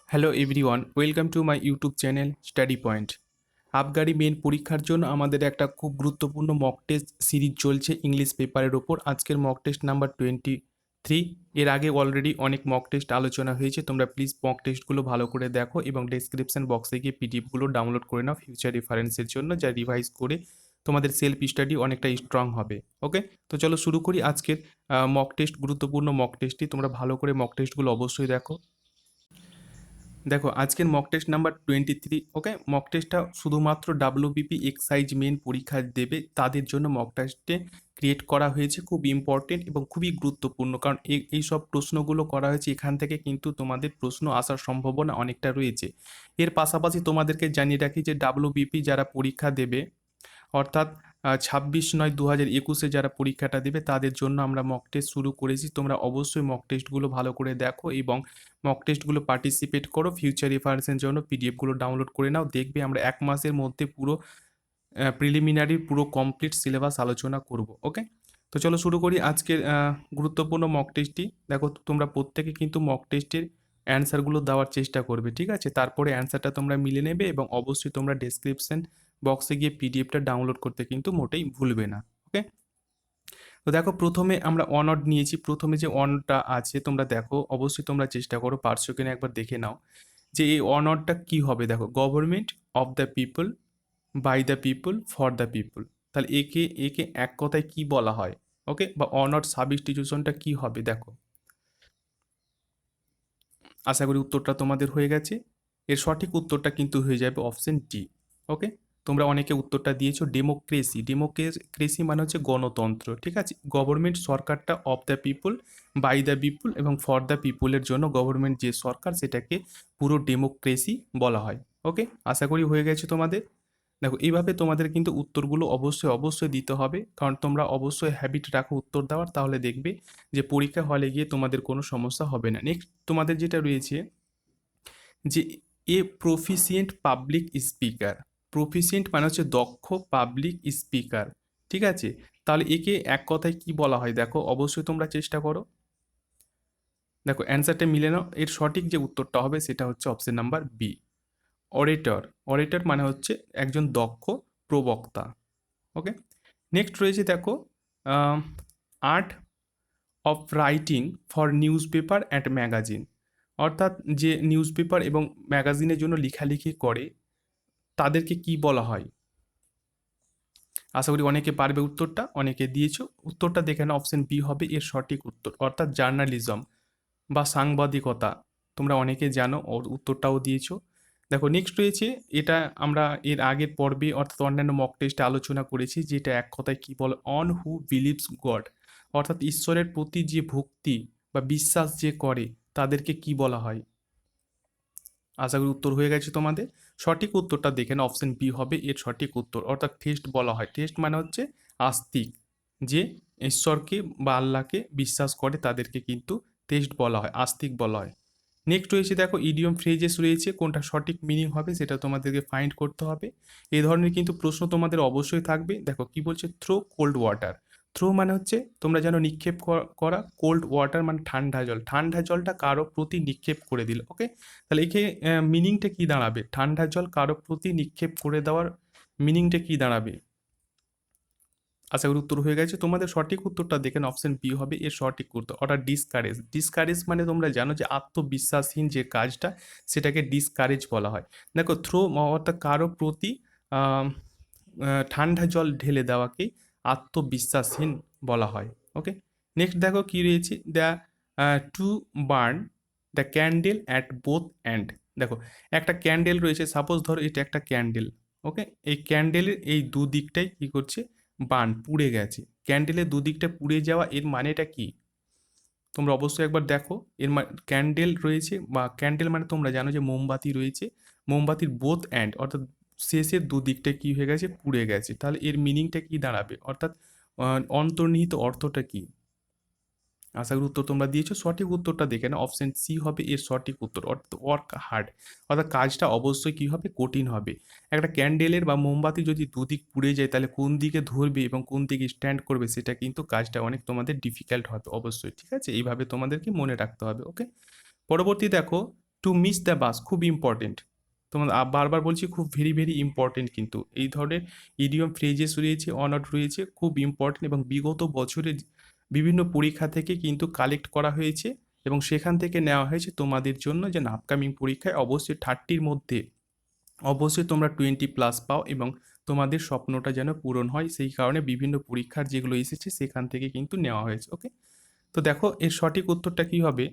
Hello everyone, welcome to my YouTube channel study point. আবগারি main পরীক্ষার জন্য আমাদের একটা খুব গুরুত্বপূর্ণ মক টেস্ট সিরিজ চলছে ইংলিশ পেপারের ওপর। আজকের মক টেস্ট নাম্বার 23। এর আগে অলরেডি অনেক মক টেস্ট আলোচনা হয়েছে। তোমরা প্লিজ মক টেস্টগুলো ভালো করে দেখো এবং ডেসক্রিপশন বক্সে গিয়ে পিডিএফগুলো ডাউনলোড করে নাও ফিউচার রেফারেন্সের জন্য, যা রিভাইজ করে তোমাদের সেলফ স্টাডি অনেকটা স্ট্রং হবে। ওকে, তো চলো শুরু করি আজকের মক টেস্ট, গুরুত্বপূর্ণ মক টেস্টটি। তোমরা ভালো করে মক টেস্টগুলো অবশ্যই দেখো। দেখো আজকের মক টেস্ট নাম্বার 23। ওকে, মক টেস্টটা শুধুমাত্র ডাব্লিউবিপি এক্সাইজ মেন পরীক্ষা দেবে তাদের জন্য মক টেস্টে ক্রিয়েট করা হয়েছে। খুব ইম্পর্টেন্ট এবং খুবই গুরুত্বপূর্ণ, কারণ এই সব প্রশ্নগুলো করা হয়েছে, এখান থেকে কিন্তু তোমাদের প্রশ্ন আসার সম্ভাবনা অনেকটা রয়েছে। এর পাশাপাশি তোমাদেরকে জানিয়ে রাখি যে ডাব্লিউবিপি যারা পরীক্ষা দেবে, অর্থাৎ 26/9/2021 যারা পরীক্ষাটা দেবে তাদের জন্য আমরা মক টেস্ট শুরু করেছি। তোমরা অবশ্যই মক টেস্টগুলো ভালো করে দেখো এবং মক টেস্টগুলো পার্টিসিপেট করো। ফিউচার রেফারেন্সের জন্য পিডিএফগুলো ডাউনলোড করে নাও। দেখবে আমরা 1 মাসের মধ্যে পুরো প্রিলিমিনারির পুরো কমপ্লিট সিলেবাস আলোচনা করব। ওকে, তো চলো শুরু করি আজকের গুরুত্বপূর্ণ মক টেস্টটি। দেখো তোমরা প্রত্যেকে কিন্তু মক টেস্টের অ্যান্সারগুলো দেওয়ার চেষ্টা করবে, ঠিক আছে? তারপরে অ্যান্সারটা তোমরা মিলে নেবে এবং অবশ্যই তোমরা ডেসক্রিপশন বক্সে গিয়ে পিডিএফটা ডাউনলোড করতে কিন্তু মোটেই ভুলবে না। ওকে, তো দেখো প্রথমে আমরা অনড নিয়েছি। প্রথমে যে অনটা আছে তোমরা দেখো, অবশ্যই তোমরা চেষ্টা করো পারছো কিনা একবার দেখে নাও যে এই অনডটা কি হবে। দেখো, government of the people, by the people, for the people. তাহলে একে একে এক কথায় কি বলা হয়? ওকে, বা অনড সাবস্টিটিউশনটা কি হবে দেখো। আশা করি উত্তরটা তোমাদের হয়ে গেছে। এর সঠিক উত্তরটা কিন্তু হয়ে যাবে অপশন ডি। ওকে, তোমরা অনেকে উত্তরটা দিয়েছো ডেমোক্রেসি। ডেমোক্রেসি মানে হচ্ছে গণতন্ত্র, ঠিক আছে? গভর্নমেন্ট সরকারটা of the people, by the people এবং ফর দ্য পিপলের জন্য গভর্নমেন্ট যে সরকার সেটাকে পুরো ডেমোক্রেসি বলা হয়। ওকে, আশা করি হয়ে গেছে তোমাদের। দেখো এইভাবে তোমাদের কিন্তু উত্তরগুলো অবশ্যই অবশ্যই দিতে হবে, কারণ তোমরা অবশ্যই হ্যাবিট রাখো উত্তর দেওয়ার, তাহলে দেখবে যে পরীক্ষা হলে গিয়ে তোমাদের কোনো সমস্যা হবে না। নেক্সট তোমাদের যেটা রয়েছে যে এ প্রফিসিয়েন্ট পাবলিক স্পিকার। প্রফিসিয়েন্ট মানে হচ্ছে দক্ষ পাবলিক স্পিকার, ঠিক আছে? তাহলে একে এক কথায় কি বলা হয় দেখো, অবশ্যই তোমরা চেষ্টা করো। দেখো অ্যান্সারটা মিলে নাও। এর সঠিক যে উত্তরটা হবে সেটা হচ্ছে অপশন নাম্বার বি, অরেটর। অরেটর মানে হচ্ছে একজন দক্ষ প্রবক্তা। ওকে, নেক্সট রয়েছে দেখো art of writing for news paper and magazine. অর্থাৎ যে নিউজ পেপার এবং ম্যাগাজিনের জন্য লেখালেখি করে তাদেরকে কি বলা হয়? আশা করি অনেকে পারবে উত্তরটা, অনেকে দিয়েছো। উত্তরটা দেখে না, অপশন বি হবে এর সঠিক উত্তর, অর্থাৎ জার্নালিজম বা সাংবাদিকতা। তোমরা অনেকে জানো, ওর উত্তরটাও দিয়েছো। দেখো নেক্সট রয়েছে, এটা আমরা এর আগের পর্বে অর্থাৎ অন্যান্য মক টেস্টে আলোচনা করেছি, যেটা এক কথায় কি বলে, অন হু বিলিভস গড। অর্থাৎ ঈশ্বরের প্রতি যে ভক্তি বা বিশ্বাস যে করে তাদেরকে কি বলা হয়? আশা করি উত্তর হয়ে গেছে তোমাদের। সঠিক উত্তরটা দেখে না, অপশন বি হবে এর সঠিক উত্তর, অর্থাৎ টেস্ট বলা হয়। টেস্ট মানে হচ্ছে আস্তিক, যে ঈশ্বরকে বা আল্লাহকে বিশ্বাস করে তাদেরকে কিন্তু টেস্ট বলা হয়, আস্তিক বলা হয়। নেক্সট রয়েছে দেখো ইডিয়ম ফ্রেজেস রয়েছে, কোনটা সঠিক মিনিং হবে সেটা তোমাদেরকে ফাইন্ড করতে হবে। এই ধরনের কিন্তু প্রশ্ন তোমাদের অবশ্যই থাকবে। দেখো কি বলছে, থ্রো কোল্ড ওয়াটার। থ্রো মানে হচ্ছে তোমরা জানো নিক্ষেপ করা, কোল্ড ওয়াটার মানে ঠান্ডা জল। ঠান্ডা জলটা কারো প্রতি নিক্ষেপ করে দিল। ওকে, তাহলে একে মিনিংটা কি দাঁড়াবে? ঠান্ডা জল কারো প্রতি নিক্ষেপ করে দেওয়ার মিনিংটা কি দাঁড়াবে? আশা করি উত্তর হয়ে গেছে তোমাদের। সঠিক উত্তরটা দেখেন, অপশন বি হবে এর সঠিক উত্তর, অর্থাৎ ডিসকারেজ। ডিসকারেজ মানে তোমরা জানো যে আত্মবিশ্বাসহীন যে কাজটা সেটাকে ডিসকারেজ বলা হয়। দেখো থ্রো অর্থাৎ কারো প্রতি আম, ঠান্ডা জল ঢেলে দেওয়াকে আত্মবিশ্বাসহীন বলা হয়। ওকে, নেক্সট দেখো কি রয়েছে, the to burn the candle at both end. দেখো একটা ক্যান্ডেল রয়েছে, সাপোজ ধরো এটা একটা ক্যান্ডেল। ওকে, এই ক্যান্ডেলের এই দুদিকটাই কি করছে, বার্ন, পুড়ে গেছে। ক্যান্ডেলের দুদিকটা পুড়ে যাওয়া, এর মানেটা কি? তোমরা অবশ্যই একবার দেখো। ক্যান্ডেল রয়েছে বা ক্যান্ডেল মানে তোমরা জানো যে মোমবাতি রয়েছে, মোমবাতির বোথ এন্ড অর্থাৎ শেষের দুদিকটা কি হয়ে গেছে, পুড়ে গেছে। তাহলে এর মিনিংটা কি দাঁড়াবে, অর্থাৎ অন্তর্নিহিত অর্থটা কি? আশা করি উত্তর তোমরা দিয়েছো। সঠিক উত্তরটা দেখে না, অপশন সি হবে এর সঠিক উত্তর, অর্থাৎ ওয়ার্ক হার্ড। অর্থাৎ কাজটা অবশ্যই কী হবে, কঠিন হবে। একটা ক্যান্ডেলের বা মোমবাতি যদি দুদিক পুড়ে যায় তাহলে কোন দিকে ধরবে এবং কোন দিকে স্ট্যান্ড করবে সেটা কিন্তু কাজটা অনেক তোমাদের ডিফিকাল্ট হবে অবশ্যই, ঠিক আছে? এইভাবে তোমাদেরকে মনে রাখতে হবে। ওকে, পরবর্তী দেখো, টু মিস দ্য বাস খুব ইম্পর্টেন্ট, তোমার বারবার বলছি খুব ভেরি ভেরি ইম্পর্টেন্ট, কিন্তু এই ধরনের ইডিয়ম ফ্রেজেস রয়েছে, অনার্ড রয়েছে, খুব ইম্পর্টেন্ট এবং বিগত বছরে বিভিন্ন পরীক্ষা থেকে কিন্তু কালেক্ট করা হয়েছে এবং সেখান থেকে নেওয়া হয়েছে তোমাদের জন্য, যে আপকামিং পরীক্ষায় অবশ্যই 30-র মধ্যে অবশ্যই তোমরা 20+ পাও এবং তোমাদের স্বপ্নটা যেন পূরণ হয়, সেই কারণে বিভিন্ন পরীক্ষার যেগুলো এসেছে সেখান থেকে কিন্তু নেওয়া হয়েছে। ওকে, তো দেখো এর সঠিক উত্তরটা কী হবে,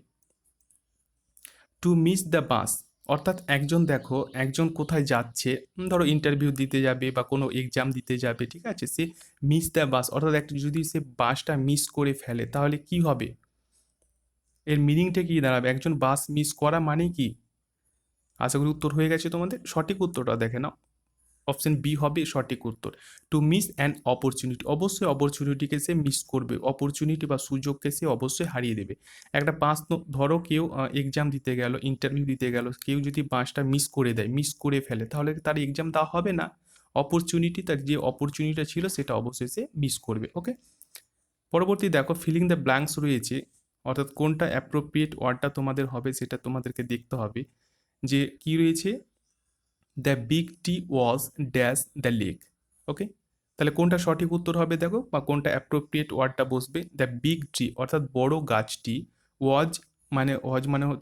টু মিস দ্য বাস, অর্থাৎ একজন দেখো একজন কোথায় যাচ্ছে, ধরো ইন্টারভিউ দিতে যাবে বা কোনো এক্সাম দিতে যাবে, ঠিক আছে, সে মিস দ্য বাস, অর্থাৎ একটা যদি সে বাসটা মিস করে ফেলে তাহলে কি হবে, এর মিনিংটা কি দাঁড়াবে, একজন বাস মিস করা মানে কি। আশা করি উত্তর হয়ে গেছে তোমাদের। সঠিক উত্তরটা দেখে নাও, অপশন বি হবে সঠিক উত্তর। টু মিস অ্যান অপরচুনিটি, অবশ্যই অপরচুনিটিকে সে মিস করবে, অপরচুনিটি বা সুযোগকে সে অবশ্যই হারিয়ে দেবে। একটা বাস, ধরো কেউ এক্সাম দিতে গেল, ইন্টারভিউ দিতে গেল, কেউ যদি বাসটা মিস করে দেয়, মিস করে ফেলে, তাহলে তার এক্সাম দেওয়া হবে না, অপরচুনিটি, তার যে অপরচুনিটিটা ছিল সেটা অবশ্যই সে মিস করবে। ওকে, পরবর্তী দেখো ফিলিং দ্য ব্ল্যাঙ্কস রয়েছে, অর্থাৎ কোনটা অ্যাপ্রোপ্রিয়েট ওয়ার্ডটা তোমাদের হবে সেটা তোমাদেরকে দেখতে হবে, যে কি রয়েছে, the big tree was dash the lake. Okay, তাহলে কোনটা সঠিক উত্তর হবে দেখো, বা কোনটা অ্যাপ্রোপ্রিয়েট ওয়ার্ডটা বসবে, দ্য বিগ ট্রি, অর্থাৎ বড় গাছটি, ওয়াজ মানে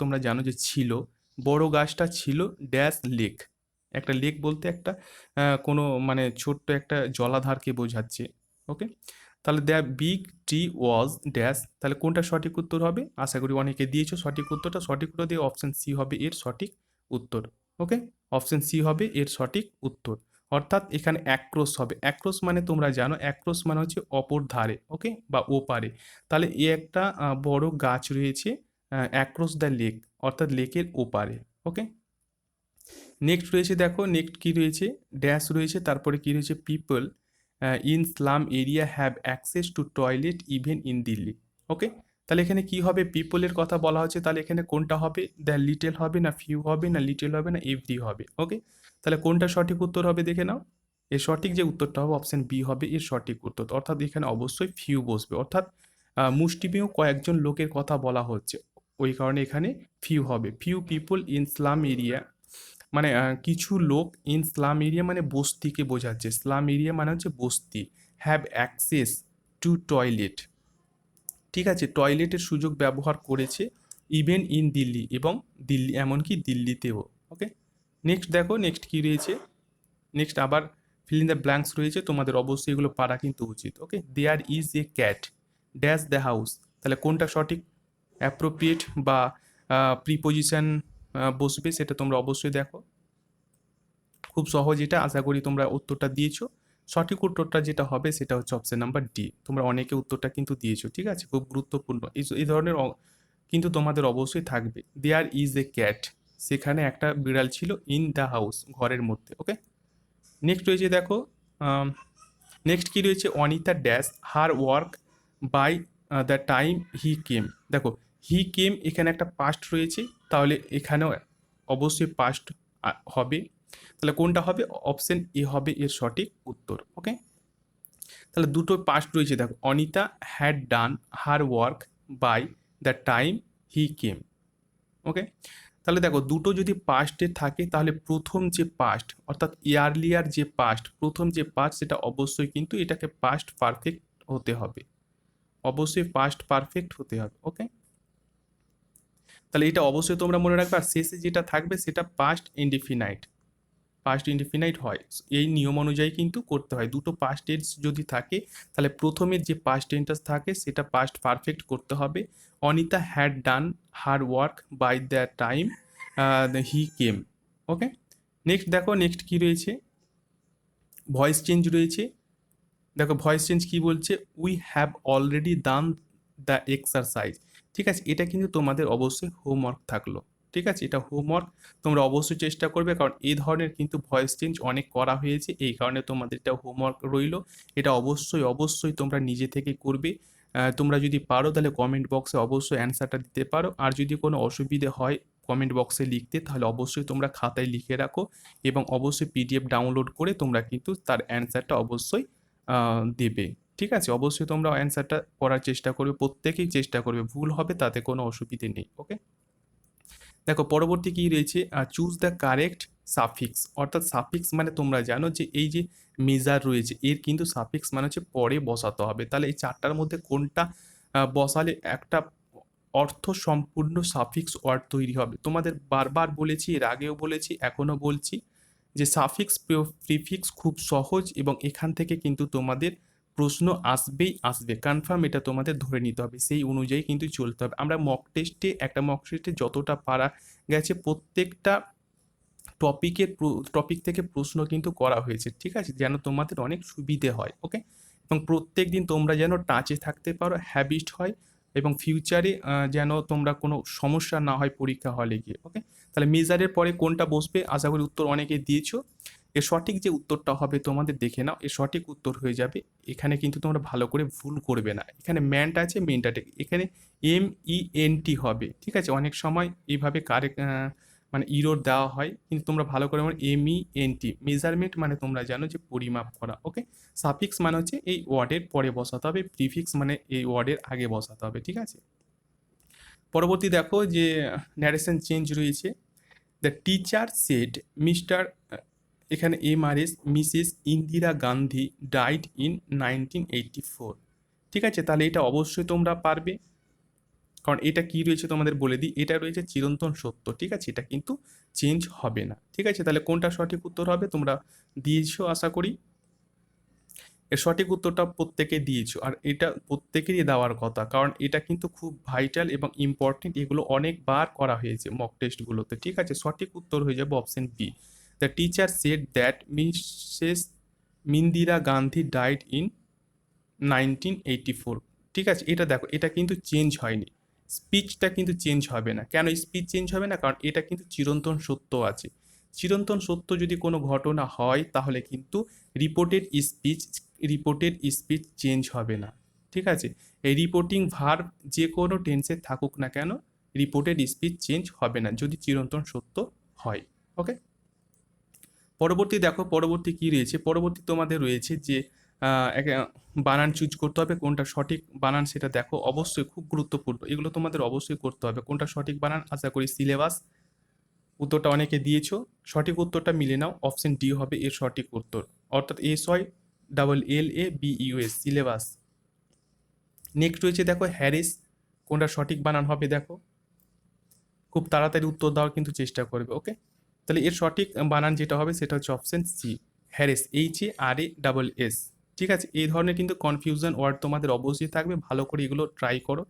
তোমরা জানো যে ছিল, বড় গাছটা ছিল ড্যাশ লেক, একটা লেক বলতে একটা কোনো মানে ছোট্ট একটা জলাধারকে বোঝাচ্ছে। ওকে, তাহলে the big tree was dash, তাহলে কোনটা সঠিক উত্তর হবে, আশা করি অনেকে দিয়েছো সঠিক উত্তরটা, সঠিক উত্তর দিয়ে অপশন সি হবে এর সঠিক উত্তর। ওকে, অপশন সি হবে এর সঠিক উত্তর, অর্থাৎ এখানে অ্যাক্রোস হবে, অ্যাক্রোস মানে তোমরা জানো অ্যাক্রোস মানে হচ্ছে অপর ধারে, ওকে, বা ওপারে, তাহলে এ একটা বড় গাছ রয়েছে অ্যাক্রোস দ্য লেক, অর্থাৎ লেকের ওপারে। ওকে, নেক্সট রয়েছে দেখো, নেক্সট কি রয়েছে, ড্যাশ রয়েছে, তারপরে কি রয়েছে, people in slum area have access to toilet even in Delhi. Okay, তাহলে এখানে কি হবে, পিপলের কথা বলা হচ্ছে, তাহলে এখানে কোনটা হবে, দ্য লিটেল হবে না ফিউ হবে না লিটেল হবে না এভরি হবে। ওকে, তাহলে কোনটা সঠিক উত্তর হবে দেখে নাও, এর সঠিক যে উত্তরটা হবে অপশন বি হবে এর সঠিক উত্তর, অর্থাৎ এখানে অবশ্যই ফিউ বসবে, অর্থাৎ মুষ্টিমেয় কয়েকজন লোকের কথা বলা হচ্ছে, ওই কারণে এখানে ফিউ হবে, few people in slum area, মানে কিছু লোক ইন স্লাম এরিয়া মানে বস্তিকে বোঝাচ্ছে, স্লাম এরিয়া মানে হচ্ছে বস্তি, হ্যাভ অ্যাক্সেস টু টয়লেট, ঠিক আছে, টয়লেটের সুযোগ ব্যবহার করেছে, ইভেন ইন দিল্লি, এবং দিল্লি এমনকি দিল্লিতেও। ওকে, নেক্সট দেখো, নেক্সট কি রয়েছে, নেক্সট আবার ফিল ইন দ্য ব্ল্যাঙ্কস রয়েছে, তোমাদের অবশ্যই এগুলো পারা কিন্তু উচিত। Okay, there is a cat dash the house, তাহলে কোনটা সঠিক অ্যাপ্রোপ্রিয়েট বা প্রিপোজিশন বসবে সেটা তোমরা অবশ্যই দেখো, খুব সহজ এটা, আশা করি তোমরা উত্তরটা দিয়েছো। সঠিক উত্তরটা যেটা হবে সেটা হচ্ছে অপশন নাম্বার ডি, তোমরা অনেকে উত্তরটা কিন্তু দিয়েছো, ঠিক আছে, খুব গুরুত্বপূর্ণ এই ধরনের কিন্তু তোমাদের অবশ্যই থাকবে। দেয়ার ইজ এ ক্যাট, সেখানে একটা বিড়াল ছিল, ইন দ্য হাউস ঘরের মধ্যে। ওকে, নেক্সট রয়েছে দেখো, নেক্সট কি রয়েছে, Anita dash her work by the time he came, দেখো হি কেম এখানে একটা পাস্ট রয়েছে, তাহলে এখানেও অবশ্যই পাস্ট হবে, তাহলে কোনটা হবে, অপশন এ হবে এর সঠিক উত্তর। ওকে, তাহলে দুটো পাস্ট রয়েছে দেখো, Anita had done her work by the time he came. Okay, তাহলে দেখো দুটো যদি পাস্টে থাকে তাহলে প্রথম যে পাস্ট, অর্থাৎ ইয়ারলিয়ার যে পাস্ট, প্রথম যে পাস্ট সেটা অবশ্যই কিন্তু এটাকে পাস্ট পারফেক্ট হতে হবে, অবশ্যই পাস্ট পারফেক্ট হতে হবে। ওকে, তাহলে এটা অবশ্যই তোমরা মনে রাখবে, আর শেষে যেটা থাকবে সেটা পাস্ট ইনডিফিনাইট, পাস্ট ইনডিফিনাইট হয়, এই নিয়ম অনুযায়ী কিন্তু করতে হয়, দুটো পাস্ট টেন্স যদি থাকে তাহলে প্রথমের যে পাস্ট টেন্স থাকে সেটা পাস্ট পারফেক্ট করতে হবে। Anita had done her work by the time he came. Okay, next দেখো, নেক্সট কি রয়েছে, ভয়েস চেঞ্জ রয়েছে, দেখো ভয়েস চেঞ্জ কি বলছে, we have already done the exercise, ঠিক আছে, এটা কিন্তু তোমাদের অবশ্যই হোমওয়ার্ক থাকলো, ঠিক আছে, এটা হোমওয়ার্ক তোমরা অবশ্যই চেষ্টা করবে, কারণ এই ধরনের কিন্তু ভয়েস চেঞ্জ অনেক করা হয়েছে, এই কারণে তোমাদের এটা হোমওয়ার্ক রইলো, এটা অবশ্যই অবশ্যই তোমরা নিজে থেকে করবে। তোমরা যদি পারো তাহলে কমেন্ট বক্সে অবশ্যই অ্যান্সারটা দিতে পারো, আর যদি কোনো অসুবিধে হয় কমেন্ট বক্সে লিখতে, তাহলে অবশ্যই তোমরা খাতায় লিখে রাখো এবং অবশ্যই পিডিএফ ডাউনলোড করে তোমরা কিন্তু তার অ্যান্সারটা অবশ্যই দেবে, ঠিক আছে, অবশ্যই তোমরা অ্যান্সারটা করার চেষ্টা করবে, প্রত্যেকেই চেষ্টা করবে, ভুল হবে তাতে কোনো অসুবিধে নেই। ওকে, দেখো পরবর্তী কি রয়েছে, চুজ দ্য কারেক্ট সাফিক্স, অর্থাৎ সাফিক্স মানে তোমরা জানো যে এই যে মেজার রয়েছে এর কিন্তু সাফিক্স মানে হচ্ছে পরে বসাতে হবে। তাহলে এই চারটার মধ্যে কোনটা বসালে একটা অর্থ সম্পূর্ণ সাফিক্স ওয়ার্ড তৈরি হবে। তোমাদের বারবার বলেছি, এর আগেও বলেছি, এখনও বলছি যে সাফিক্স প্রিফিক্স খুব সহজ এবং এখান থেকে কিন্তু তোমাদের প্রশ্ন আসবেই আসবে, কনফার্ম, এটা তোমাদের ধরে নিতে হবে, সেই অনুযায়ী কিন্তু চলতে হবে। আমরা মক টেস্টে যতটা পারা গেছে প্রত্যেকটা টপিক থেকে প্রশ্ন কিন্তু করা হয়েছে, ঠিক আছে, যেন তোমাদের অনেক সুবিধে হয়। ওকে, এবং প্রত্যেক দিন তোমরা যেন টাচে থাকতে পারো, হ্যাবিট হয়, এবং ফিউচারে যেন তোমরা কোনো সমস্যা না হয় পরীক্ষা হলে গিয়ে। ওকে, তাহলে মেজারের পরে কোনটা বসবে, আশা করি উত্তর অনেকে দিয়েছো। এর সঠিক যে উত্তরটা হবে তোমাদের দেখে নাও, এর সঠিক উত্তর হয়ে যাবে, এখানে কিন্তু তোমরা ভালো করে ভুল করবে না, এখানে ম্যানটা আছে, মেনটা এখানে MENT হবে, ঠিক আছে। অনেক সময় এইভাবে কারেক্ট মানে ইরোর দেওয়া হয়, কিন্তু তোমরা ভালো করে MENT, মেজারমেন্ট মানে তোমরা জানো যে পরিমাপ করা। ওকে, সাফিক্স মানে হচ্ছে এই ওয়ার্ডের পরে বসাতে হবে, প্রিফিক্স মানে এই ওয়ার্ডের আগে বসাতে হবে, ঠিক আছে। পরবর্তী দেখো যে ন্যারেশন চেঞ্জ রয়েছে। দ্য টিচার সেড মিস্টার, এখানে MRS Mrs Indira Gandhi died in 1984, ঠিক আছে। তাহলে এটা অবশ্যই তোমরা পারবে, কারণ এটা কি রয়েছে তোমাদের বলে দিই, এটা রয়েছে চিরন্তন সত্য, ঠিক আছে, এটা কিন্তু চেঞ্জ হবে না, ঠিক আছে। তাহলে কোনটা সঠিক উত্তর হবে তোমরা দিয়েছো আশা করি। এর সঠিক উত্তরটা প্রত্যেকে দিয়েছো, আর এটা প্রত্যেকেরই দেওয়ার কথা, কারণ এটা কিন্তু খুব ভাইটাল এবং ইম্পর্টেন্ট, এগুলো অনেকবার করা হয়েছে মক টেস্টগুলোতে, ঠিক আছে। সঠিক উত্তর হয়ে যাবে option B. The teacher said that Mrs Indira Gandhi died in 1984, ঠিক আছে। এটা দেখো, এটা কিন্তু চেঞ্জ হয়নি, স্পিচটা কিন্তু চেঞ্জ হবে না। কেন স্পিচ চেঞ্জ হবে না? কারণ এটা কিন্তু চিরন্তন সত্য আছে। চিরন্তন সত্য যদি কোনো ঘটনা হয় তাহলে কিন্তু রিপোর্টেড স্পিচ চেঞ্জ হবে না, ঠিক আছে। এই রিপোর্টিং ভার্ব যে কোনো টেন্সে থাকুক না কেন, রিপোর্টেড স্পিচ চেঞ্জ হবে না যদি চিরন্তন সত্য হয়। ওকে, পরবর্তী দেখো, পরবর্তী কি রয়েছে, পরবর্তী তোমাদের রয়েছে যে বানান চুজ করতে হবে, কোনটা সঠিক বানান সেটা দেখো, অবশ্যই খুব গুরুত্বপূর্ণ, এগুলো তোমাদের অবশ্যই করতে হবে। কোনটা সঠিক বানান, আশা করি সিলেবাস, উত্তরটা অনেকে দিয়েছো, সঠিক উত্তরটা মিলে নাও, অপশন ডি হবে এর সঠিক উত্তর, অর্থাৎ SYLLABUS, সিলেবাস। নেক্সট রয়েছে দেখো হ্যারিস, কোনটা সঠিক বানান হবে দেখো, খুব তাড়াতাড়ি উত্তর দেওয়ার কিন্তু চেষ্টা করবে। ওকে, তাহলে এর সঠিক বানান যেটা হবে সেটা হচ্ছে অপশন সি, হ্যারিস, HARASS, ঠিক আছে। এই ধরনের কিন্তু কনফিউশন ওয়ার্ড তোমাদের অবশ্যই থাকবে, ভালো করে এগুলো ট্রাই করো,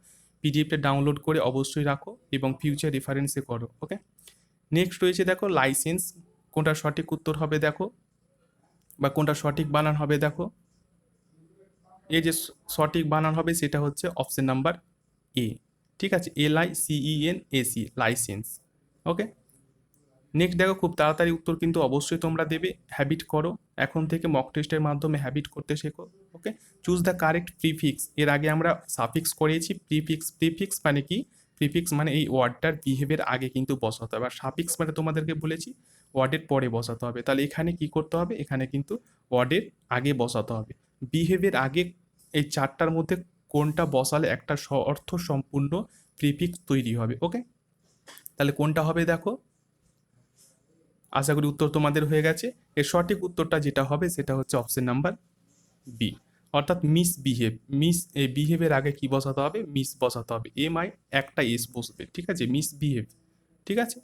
পিডিএফটা ডাউনলোড করে অবশ্যই রাখো এবং ফিউচার রেফারেন্সে করো। ওকে, নেক্সট রয়েছে দেখো লাইসেন্স, কোনটা সঠিক উত্তর হবে দেখো, বা কোনটা সঠিক বানান হবে দেখো। এই যে সঠিক বানান হবে সেটা হচ্ছে অপশন নাম্বার এ, ঠিক আছে, LICENSE, লাইসেন্স। ওকে, নেক্সট দেখো, খুব তাড়াতাড়ি উত্তর কিন্তু অবশ্যই তোমরা দেবে, হ্যাবিট করো, এখন থেকে মক টেস্টের মাধ্যমে হ্যাবিট করতে শেখো। ওকে, চুজ দ্য কারেক্ট প্রিফিক্স, এর আগে আমরা সাফিক্স করিয়েছি, প্রিফিক্স মানে কি, প্রিফিক্স মানে এই ওয়ার্ডটার বিহেভের আগে কিন্তু বসাতে হবে, আর সাফিক্স মানে তোমাদেরকে বলেছি ওয়ার্ডের পরে বসাতে হবে। তাহলে এখানে কি করতে হবে, এখানে কিন্তু ওয়ার্ডের আগে বসাতে হবে, বিহেভের আগে। এই চারটার মধ্যে কোনটা বসালে একটা অর্থ সম্পূর্ণ প্রিফিক্স তৈরি হবে। ওকে, তাহলে কোনটা হবে দেখো, আশা করি উত্তর তোমাদের হয়ে গেছে। এর সঠিক উত্তরটা যেটা হবে সেটা হচ্ছে অপশন নাম্বার বি, অর্থাৎ মিসবিহেভ। বিহেভের আগে কি বসাতে হবে, মিস বসাতে হবে, MI একটা এস বসবে, ঠিক আছে, মিসবিহেভ, ঠিক আছে,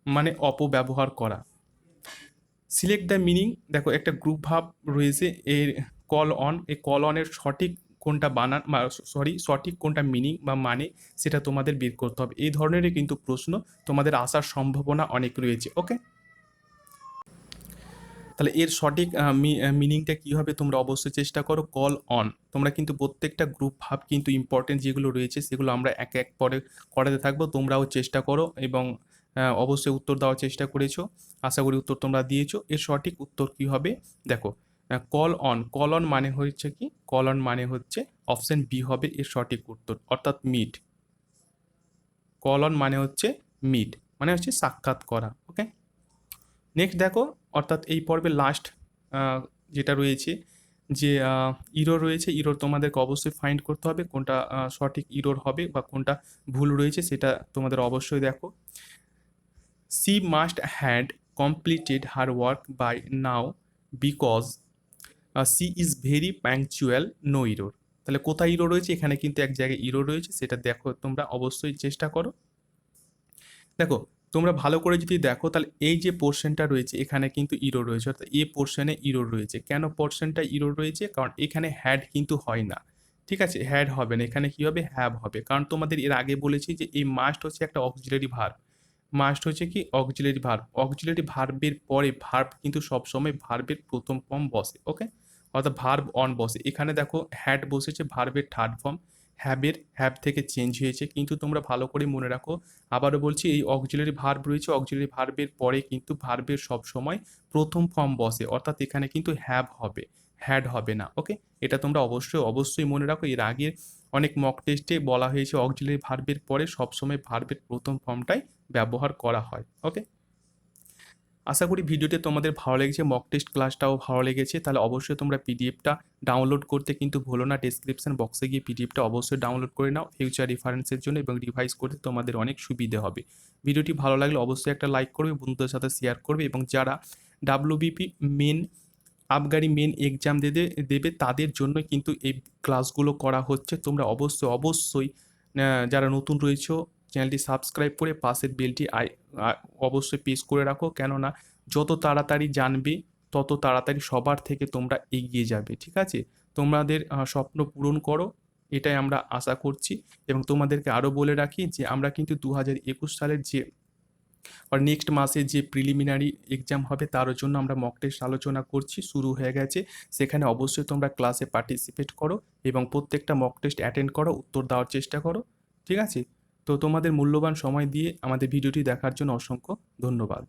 মানে অপব্যবহার করা। সিলেক্ট দ্য মিনিং, দেখো একটা গ্রুপ ভাব রয়েছে এর কল অন, এই কল অনের সঠিক কোনটা বানান, সঠিক কোনটা মিনিং বা মানে সেটা তোমাদের বের করতে হবে। এই ধরনেরই কিন্তু প্রশ্ন তোমাদের আসার সম্ভাবনা অনেক রয়েছে। ওকে, তাহলে এর সঠিক মিনিংটা কী হবে তোমরা অবশ্যই চেষ্টা করো, কল অন। তোমরা কিন্তু প্রত্যেকটা গ্রুপ ভাব কিন্তু ইম্পর্টেন্ট যেগুলো রয়েছে সেগুলো আমরা এক এক পরে করাতে থাকবো, তোমরাও চেষ্টা করো এবং অবশ্যই উত্তর দেওয়ার চেষ্টা করেছো, আশা করি উত্তর তোমরা দিয়েছো। এর সঠিক উত্তর কী হবে দেখো, কল অন মানে হচ্ছে কি, কল অন মানে হচ্ছে অপশন বি হবে এর সঠিক উত্তর, অর্থাৎ মিট। কল অন মানে হচ্ছে মিট, মানে হচ্ছে সাক্ষাৎ করা। ওকে, নেক্সট দেখো, অর্থাৎ এই পর্বের লাস্ট যেটা রয়েছে যে ইরোর রয়েছে, ইরোর তোমাদেরকে অবশ্যই ফাইন্ড করতে হবে কোনটা সঠিক ইরোর হবে বা কোনটা ভুল রয়েছে সেটা তোমাদের অবশ্যই দেখো। She must had completed her work by now because she is very punctual, no error. তাহলে কোথায় ইরো রয়েছে? এখানে কিন্তু এক জায়গায় ইরো রয়েছে, সেটা দেখো তোমরা অবশ্যই চেষ্টা করো। দেখো তোমরা ভালো করে যদি দেখো তাহলে এই যে পোর্শনটা রয়েছে এখানে কিন্তু ইরো রয়েছে, অর্থাৎ এ পোর্শনে ইরো রয়েছে। কেন পোর্শনটা ইরো রয়েছে? কারণ এখানে হ্যাড কিন্তু হয় না, ঠিক আছে, হ্যাড হবে না, এখানে কি হবে? হ্যাভ হবে। কারণ তোমাদের এর আগে বলেছি যে এই মাস্ট হচ্ছে একটা অক্সিলারি ভার্ব। মাস্ট হচ্ছে কি? Auxiliary verb. অক্সিলারি ভার্বের পরে ভার্ব কিন্তু সবসময় ভার্বের প্রথম ফর্ম বসে, ওকে, অর্থাৎ ভার্ব অন বসে। এখানে দেখো হ্যাড বসেছে ভার্বের থার্ড ফর্ম, হ্যাভ থেকে চেঞ্জ হয়েছে। কিন্তু তোমরা ভালো করে মনে রাখো, আবারও বলছি, এই অক্সিলারি ভার্ব রয়েছে, অক্সিলারি ভার্বের পরে কিন্তু ভার্বের সবসময় প্রথম ফর্ম বসে, অর্থাৎ এখানে কিন্তু হ্যাভ হবে, হ্যাড হবে না, ওকে। এটা তোমরা অবশ্যই মনে রাখো। এর আগে অনেক মক টেস্টে বলা হয়েছে অক্সিলারি ভার্বের পরে সবসময় ভার্বের প্রথম ফর্মটাই ব্যবহার করা হয়, ওকে। আশা করি ভিডিওটি তোমাদের ভালো লেগেছে, মক টেস্ট ক্লাসটাও ভালো লেগেছে। তাহলে অবশ্যই তোমরা পিডিএফটা ডাউনলোড করতে কিন্তু ভুলো না, ডেসক্রিপশন বক্সে গিয়ে পিডিএফটা অবশ্যই ডাউনলোড করে নাও ফিউচার রেফারেন্সের জন্য, এবং রিভাইজ করতে তোমাদের অনেক সুবিধে হবে। ভিডিওটি ভালো লাগলে অবশ্যই একটা লাইক করবে, বন্ধুদের সাথে শেয়ার করবে, এবং যারা ডাব্লিউবিপি মেন আবগারি মেন এক্সাম দেবে তাদের জন্য কিন্তু এই ক্লাসগুলো করা হচ্ছে। তোমরা অবশ্যই যারা নতুন রয়েছো চ্যানেলটি সাবস্ক্রাইব করে পাশের বেলটি অবশ্যই প্রেস করে রাখো, কেননা যত তাড়াতাড়ি জানবে তত তাড়াতাড়ি সবার থেকে তোমরা এগিয়ে যাবে, ঠিক আছে। তোমাদের স্বপ্ন পূরণ করো, এটাই আমরা আশা করছি। এবং তোমাদেরকে আরও বলে রাখি যে আমরা কিন্তু 2021 সালের যে নেক্সট মাসে যে প্রিলিমিনারি এক্সাম হবে তার জন্য আমরা মক টেস্ট আলোচনা করছি, শুরু হয়ে গেছে। সেখানে অবশ্যই তোমরা ক্লাসে পার্টিসিপেট করো এবং প্রত্যেকটা মক টেস্ট অ্যাটেন্ড করো, উত্তর দেওয়ার চেষ্টা করো, ঠিক আছে। তো তোমাদের মূল্যবান সময় দিয়ে আমাদের ভিডিওটি দেখার জন্য অসংখ্য ধন্যবাদ।